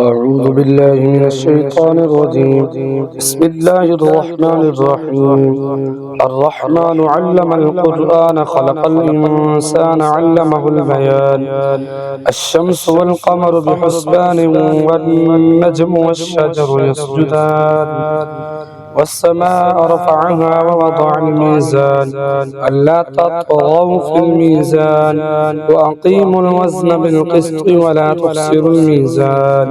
أعوذ بالله من الشيطان الرجيم. بسم الله الرحمن الرحيم. الرحمن علم القرآن خلق الإنسان علمه البيان. الشمس والقمر بحسبان والنجم والشجر يسجدان والسماء رفعها ووضع الميزان ألا تطغوا في الميزان وأقيموا الوزن بالقسط ولا تخسروا الميزان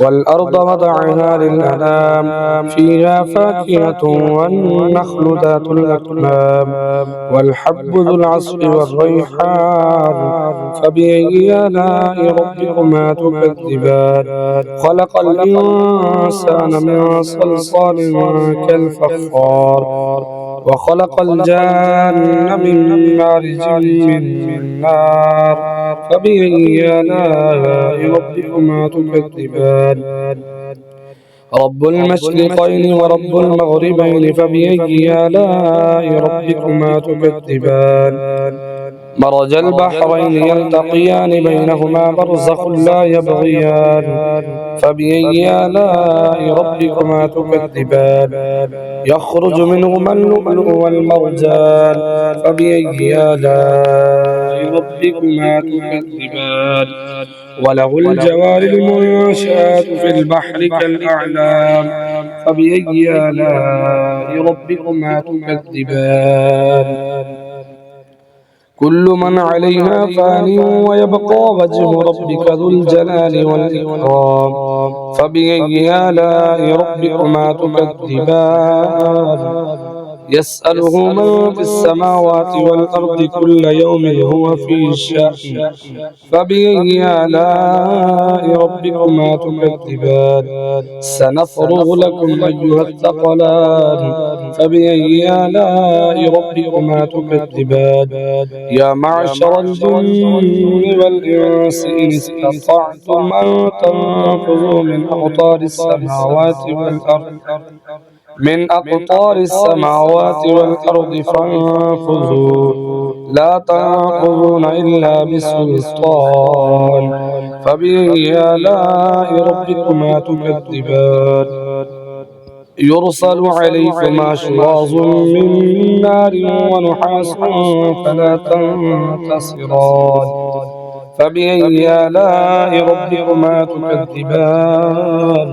والأرض وضعها للأنام فيها فاكهة والنخل ذات الأكمام والحب ذو العصف والريحان فبأي آلاء ربكما تكذبان خلق الإنسان من صلصال كالفخار وخلق الجان من مارج من نار فبأي آلاء ربكما تكذبان رب المشرقين ورب المغربين فبأي آلاء ربكما تكذبان مرج البحرين يلتقيان بينهما برزخ لا يبغيان فبأي آلاء ربكما تكذبان يخرج منهما اللؤلؤ والمرجان فبأي آلاء ربكما تكذبان وله الجوار المنشآت في البحر كالأعلام فبأي آلاء ربكما تكذبان كل من عليها فان ويبقى وجه ربك ذو الجلال والإكرام فبأي آلاء ربكما تكذبان يسأله من في السماوات والأرض كل يوم هو في شأن فبأي آلاء ربكما تكذبان سنفرغ لكم أيها الثقلان فبأي آلاء ربكما تكذبان يا معشر الجن والإنس إن استطعتم أن تنفذوا من أقطار السماوات والأرض فانفذوا لا تنفذون إلا بسلطان فبأي آلاء ربكما تكذبان يرسل عليكما شواظ من نار ونحاس فلا تنتصران فبأي آلاء ربكما تكذبان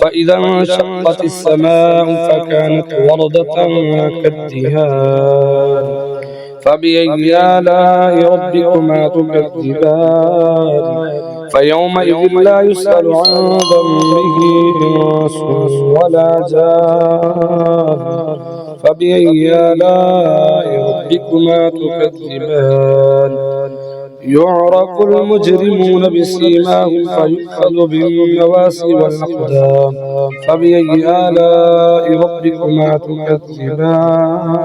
فإذا انشقت السماء فكانت وردة كالدهان فبأي آلاء ربكما تكذبان فيومئذ لا يسأل عن ذنبه إنس ولا جان فبأي آلاء ربكما تكذبان يعرف المجرمون بسيماهم فيؤخذ بالنواصي والأقدام فبأي آلاء ربكما تكذبان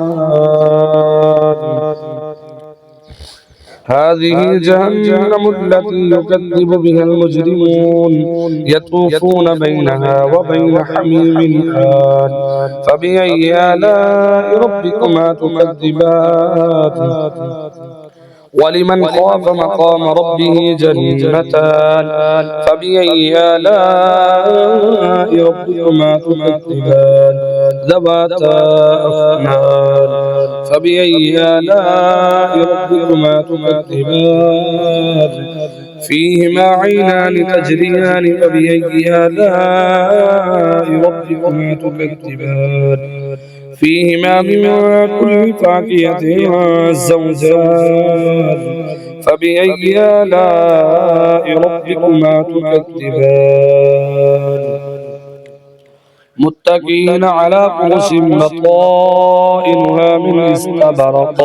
هذه جهنم التي يكذب بها المجرمون يطوفون بينها وبين حميم آن فبأي آلاء ربكما تكذبان ولمن خاف مقام ربه جنتان فبأي آلاء ربكما تكذبان ذواتا أفنان فبأي آلاء ربكما تكذبان فيهما عينان تجريان فبأي آلاء ربكما تكذبان فيهما من كل فاكهة زوجان فبأي آلاء ربكما تكذبان متكئين على فرش بطائنها من استبرق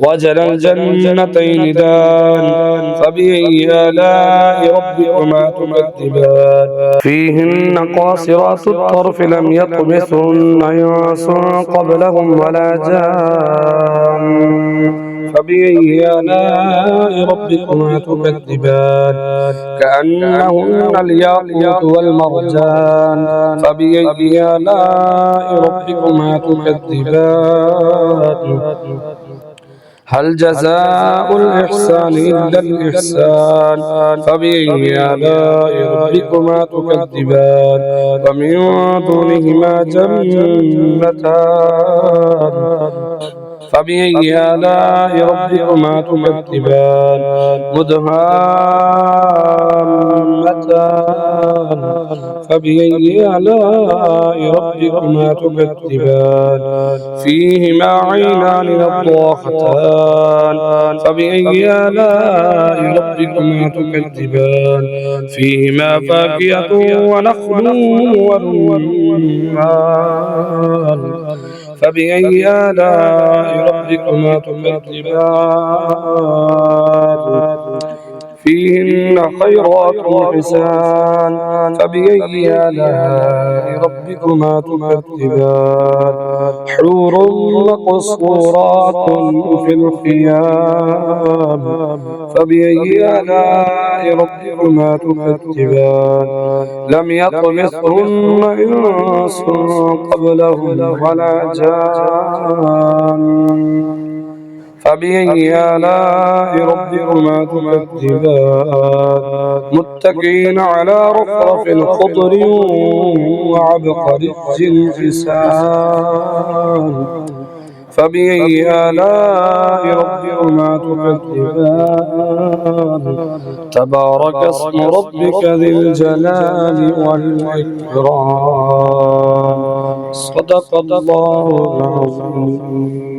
وجنى الجنتين دان فبأي آلاء ربكما تكذبان فيهن قاصرات الطرف لم يطمثهن إنس قبلهم ولا جان فبأي آلاء ربكما تكذبان كأنهن الياقوت والمرجان فبأي آلاء ربكما تكذبان هل جزاء الإحسان إلا الإحسان فبأي آلاء ربكما تكذبان ومن دونهما جنتان فبأي آلاء ربكما تكذبان مدهامتان فبأي آلاء ربكما تكذبان فيهما عينان نضاختان فبأي آلاء ربكما تكذبان فيهما فاكهة ونخل ورمان فبأي آلاء ربكما تكذبان فيهن خيرات حسان فبأي آلاء ربكما تكذبان حور مقصورات في الخيام فبأي آلاء ربكما تكذبان لم يطمثهن إنس قبلهم ولا جان فبأي آلاء ربكما تكذبان متكئين على رفرف خضر وعبقري حسان فبأي آلاء ربكما تكذبان تبارك اسم ربك ذي الجلال والإكرام صدق الله العظيم.